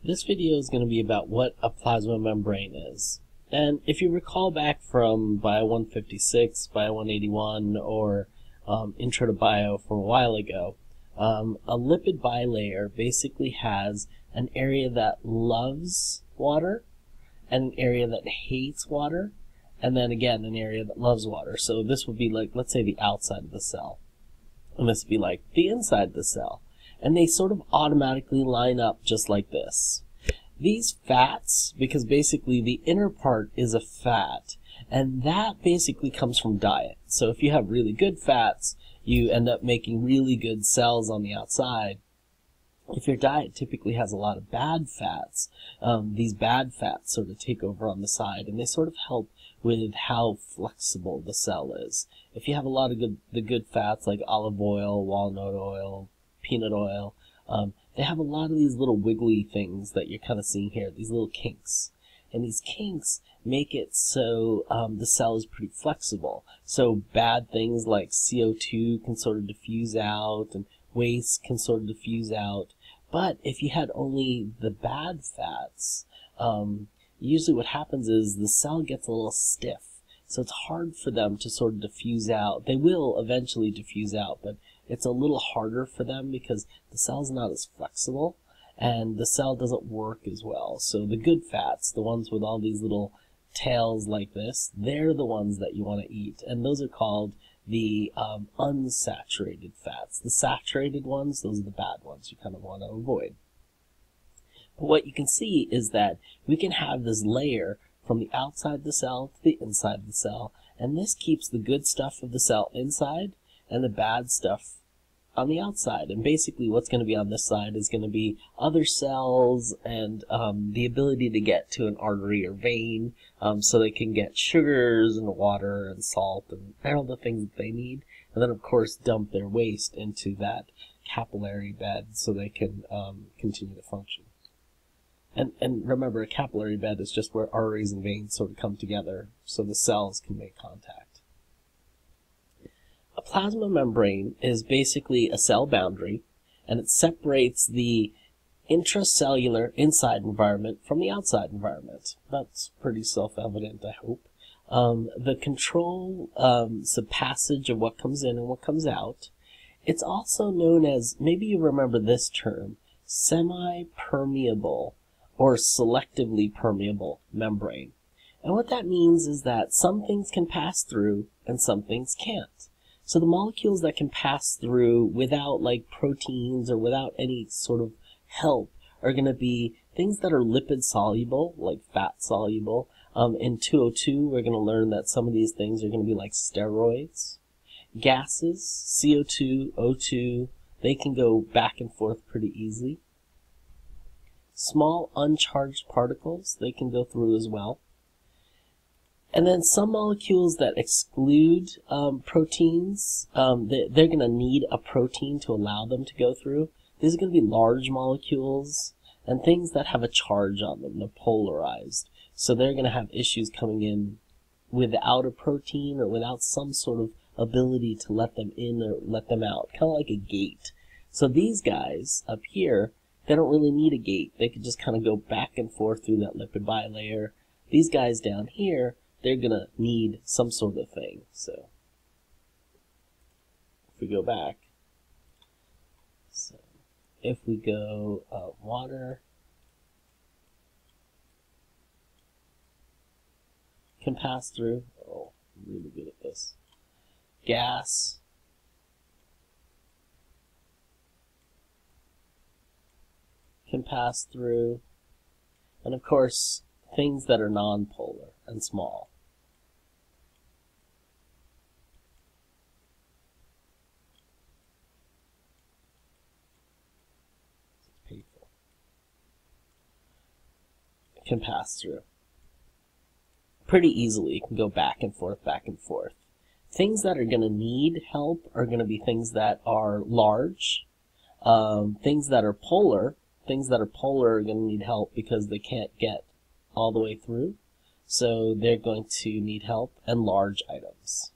This video is going to be about what a plasma membrane is. And if you recall back from Bio 156, Bio 181, or Intro to Bio from a while ago, a lipid bilayer basically has an area that loves water, and an area that hates water, and then again an area that loves water. So this would be like, let's say, the outside of the cell. And this would be like the inside of the cell. And they sort of automatically line up just like this. These fats, because basically the inner part is a fat, and that basically comes from diet. So if you have really good fats, you end up making really good cells on the outside. If your diet typically has a lot of bad fats, these bad fats sort of take over on the side, and they sort of help with how flexible the cell is. If you have a lot of the good fats like olive oil, walnut oil, peanut oil, they have a lot of these little wiggly things that you're kind of seeing here, these little kinks. And these kinks make it so the cell is pretty flexible. So bad things like CO2 can sort of diffuse out, and waste can sort of diffuse out. But if you had only the bad fats, usually what happens is the cell gets a little stiff. So it's hard for them to sort of diffuse out. They will eventually diffuse out, but it's a little harder for them because the cell's not as flexible and the cell doesn't work as well. So the good fats, the ones with all these little tails like this, they're the ones that you want to eat. And those are called the unsaturated fats. The saturated ones, those are the bad ones you kind of want to avoid. But what you can see is that we can have this layer from the outside of the cell to the inside of the cell, and this keeps the good stuff of the cell inside and the bad stuff on the outside. And basically what's going to be on this side is going to be other cells and the ability to get to an artery or vein, so they can get sugars and water and salt and all the things that they need, and then of course dump their waste into that capillary bed so they can continue to function. And remember, a capillary bed is just where arteries and veins sort of come together so the cells can make contact. A plasma membrane is basically a cell boundary, and it separates the intracellular inside environment from the outside environment. That's pretty self-evident, I hope. The control the passage of what comes in and what comes out. It's also known as, maybe you remember this term, semi-permeable or selectively permeable membrane. And what that means is that some things can pass through and some things can't. So the molecules that can pass through without like proteins or without any sort of help are going to be things that are lipid soluble, like fat soluble. In 202, we're going to learn that some of these things are going to be like steroids. Gases, CO2, O2, they can go back and forth pretty easily. Small uncharged particles, they can go through as well. And then some molecules that exclude proteins, they're going to need a protein to allow them to go through. These are going to be large molecules and things that have a charge on them. They're polarized. So they're going to have issues coming in without a protein or without some sort of ability to let them in or let them out, kind of like a gate. So these guys up here, they don't really need a gate. They could just kind of go back and forth through that lipid bilayer. These guys down here, they're going to need some sort of thing. So if we go back, so if we go water can pass through. Oh, I'm really good at this. Gas can pass through, and of course things that are nonpolar and small. It's painful. Can pass through pretty easily. It can go back and forth, back and forth. Things that are going to need help are going to be things that are large, things that are polar. Things that are polar are going to need help because they can't get all the way through. So they're going to need help, and large items.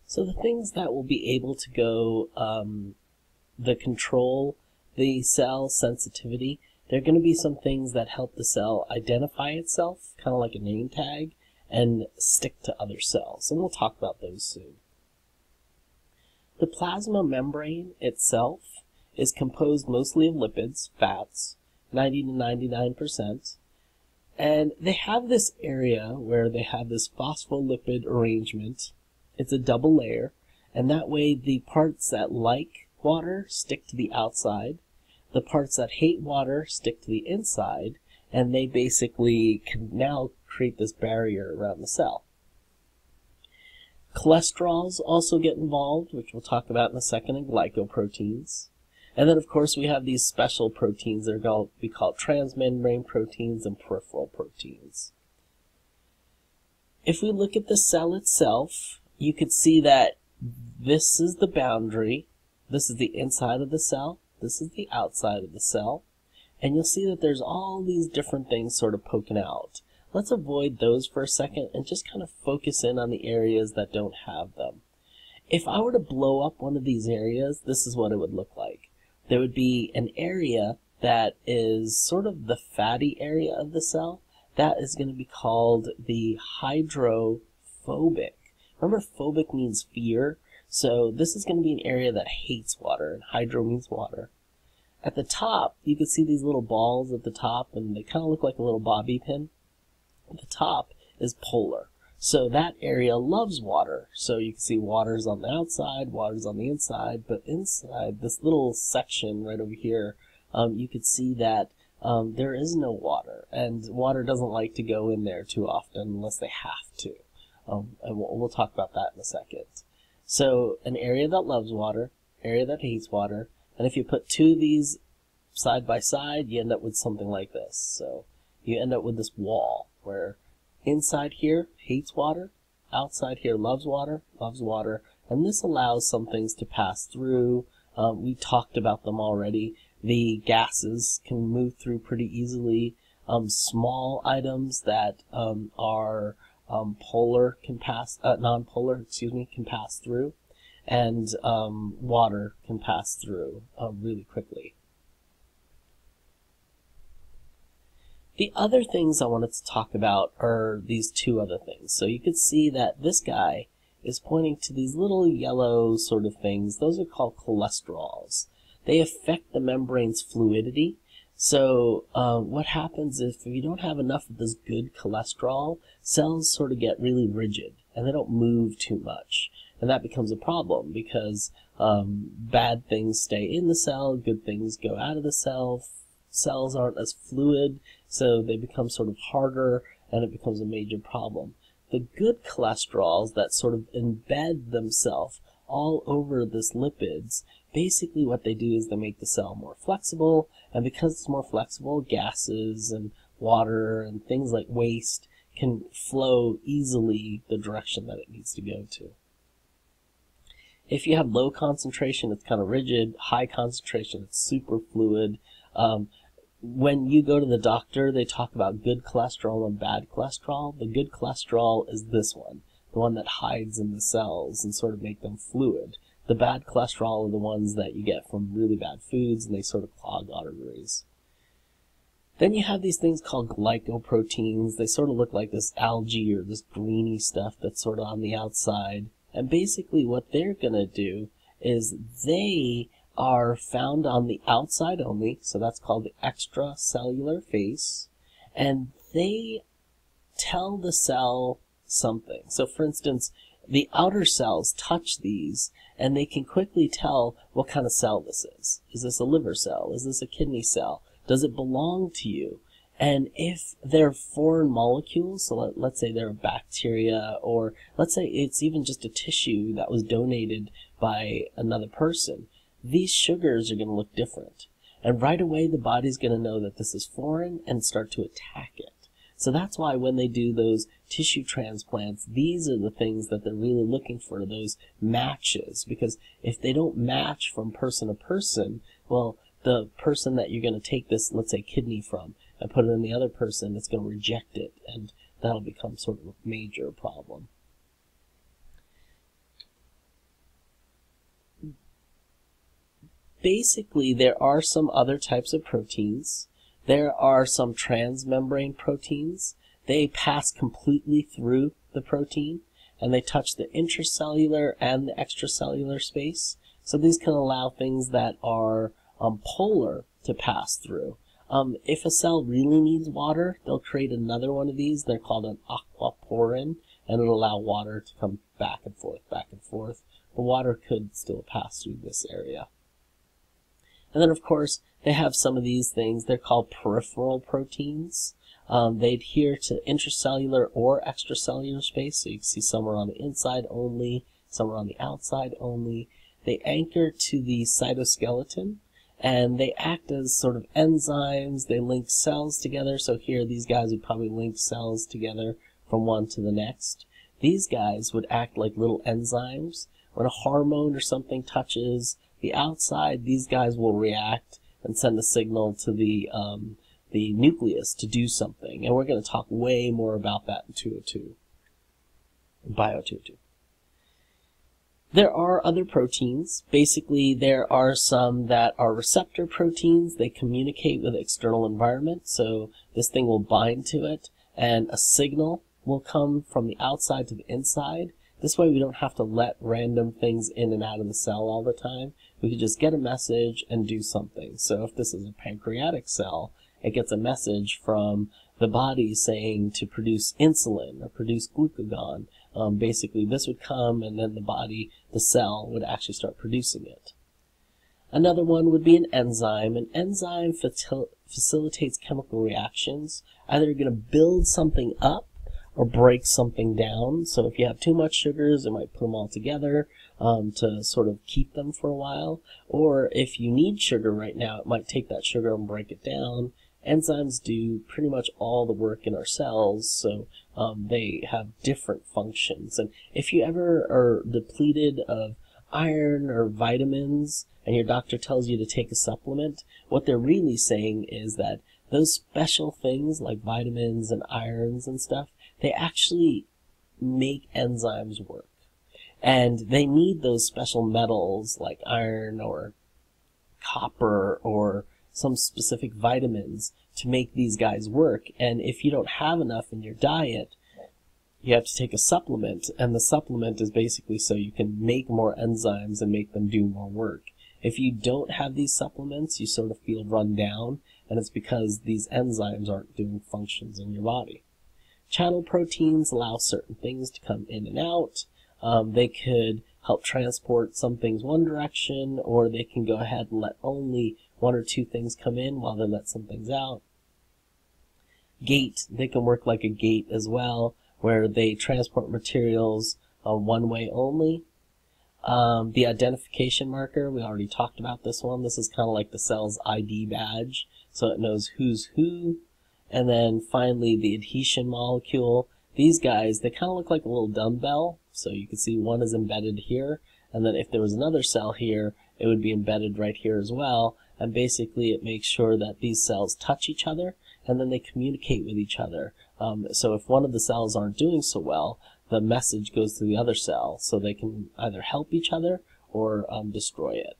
So the things that will be able to go control the cell sensitivity, there are going to be some things that help the cell identify itself, kind of like a name tag, and stick to other cells. And we'll talk about those soon. The plasma membrane itself is composed mostly of lipids, fats, 90 to 99%. And they have this area where they have this phospholipid arrangement. It's a double layer, and that way the parts that like water stick to the outside, the parts that hate water stick to the inside, and they basically can now create this barrier around the cell. Cholesterols also get involved, which we'll talk about in a second, and glycoproteins. And then, of course, we have these special proteins that are we call transmembrane proteins and peripheral proteins. If we look at the cell itself, you could see that this is the boundary, this is the inside of the cell, this is the outside of the cell, and you'll see that there's all these different things sort of poking out. Let's avoid those for a second and just kind of focus in on the areas that don't have them. If I were to blow up one of these areas, this is what it would look like. There would be an area that is sort of the fatty area of the cell. That is going to be called the hydrophobic. Remember, phobic means fear. So this is going to be an area that hates water, and hydro means water. At the top, you can see these little balls at the top, and they kind of look like a little bobby pin. At the top is polar. So that area loves water. So you can see water's on the outside, water's on the inside, but inside this little section right over here, you could see that there is no water, and water doesn't like to go in there too often unless they have to. And we'll talk about that in a second. So an area that loves water, area that hates water, and if you put two of these side by side, you end up with something like this. So you end up with this wall where inside here hates water, outside here loves water, and this allows some things to pass through. We talked about them already. The gases can move through pretty easily. Small items that are polar can pass, non-polar, can pass through, and water can pass through really quickly. The other things I wanted to talk about are these two other things. So you could see that this guy is pointing to these little yellow sort of things. Those are called cholesterols. They affect the membrane's fluidity. So what happens if you don't have enough of this good cholesterol, cells sort of get really rigid and they don't move too much. And that becomes a problem because bad things stay in the cell, good things go out of the cell. Cells aren't as fluid, so they become sort of harder, and it becomes a major problem. The good cholesterols that sort of embed themselves all over this lipids, basically what they do is they make the cell more flexible, and because it's more flexible, gases and water and things like waste can flow easily the direction that it needs to go to. If you have low concentration, it's kind of rigid. High concentration, it's super fluid. When you go to the doctor, they talk about good cholesterol and bad cholesterol. The good cholesterol is this one, the one that hides in the cells and sort of make them fluid. The bad cholesterol are the ones that you get from really bad foods, and they sort of clog arteries. Then you have these things called glycoproteins. They sort of look like this algae or this greeny stuff that's sort of on the outside. And basically what they're going to do is they are found on the outside only, so that's called the extracellular phase, and they tell the cell something. So for instance, the outer cells touch these, and they can quickly tell what kind of cell this is. Is this a liver cell? Is this a kidney cell? Does it belong to you? And if they're foreign molecules, so let's say they're bacteria, or let's say it's even just a tissue that was donated by another person, these sugars are going to look different. And right away, the body's going to know that this is foreign and start to attack it. So that's why when they do those tissue transplants, these are the things that they're really looking for, those matches. Because if they don't match from person to person, well, the person that you're going to take this, let's say, kidney from, and put it in the other person, it's going to reject it. And that'll become sort of a major problem. basically, there are some other types of proteins. There are some transmembrane proteins. They pass completely through the protein, and they touch the intracellular and the extracellular space. So these can allow things that are polar to pass through. If a cell really needs water, they'll create another one of these. They're called an aquaporin, and it'll allow water to come back and forth, back and forth. The water could still pass through this area. And then, of course, they have some of these things. They're called peripheral proteins. They adhere to intracellular or extracellular space, so you can see some are on the inside only, some are on the outside only. They anchor to the cytoskeleton, and they act as sort of enzymes. They link cells together, so here these guys would probably link cells together from one to the next. These guys would act like little enzymes. When a hormone or something touches the outside, these guys will react and send a signal to the nucleus to do something. And we're going to talk way more about that in 202, Bio 202. There are other proteins. Basically, there are some that are receptor proteins. They communicate with the external environment, so this thing will bind to it, and a signal will come from the outside to the inside. This way we don't have to let random things in and out of the cell all the time. We can just get a message and do something. So if this is a pancreatic cell, it gets a message from the body saying to produce insulin or produce glucagon. Basically, this would come, and then the cell would actually start producing it. Another one would be an enzyme. An enzyme facilitates chemical reactions. Either you're going to build something up or break something down. So if you have too much sugars, it might put them all together to sort of keep them for a while. Or if you need sugar right now, it might take that sugar and break it down. Enzymes do pretty much all the work in our cells, so they have different functions. And if you ever are depleted of iron or vitamins and your doctor tells you to take a supplement, what they're really saying is that those special things like vitamins and irons and stuff, they actually make enzymes work. And they need those special metals like iron or copper or some specific vitamins to make these guys work. And if you don't have enough in your diet, you have to take a supplement, and the supplement is basically so you can make more enzymes and make them do more work. If you don't have these supplements, you sort of feel run down, and it's because these enzymes aren't doing functions in your body. Channel proteins allow certain things to come in and out. They could help transport some things one direction, or they can go ahead and let only one or two things come in while they let some things out. Gate, they can work like a gate as well, where they transport materials one way only. The identification marker, we already talked about this one. This is kind of like the cell's ID badge, so it knows who's who. And then finally the adhesion molecule. These guys, they kind of look like a little dumbbell, so you can see one is embedded here, and then if there was another cell here, it would be embedded right here as well. And basically it makes sure that these cells touch each other, and then they communicate with each other. So if one of the cells aren't doing so well, the message goes to the other cell, so they can either help each other or destroy it.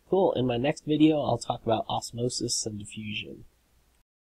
Cool. In my next video, I'll talk about osmosis and diffusion.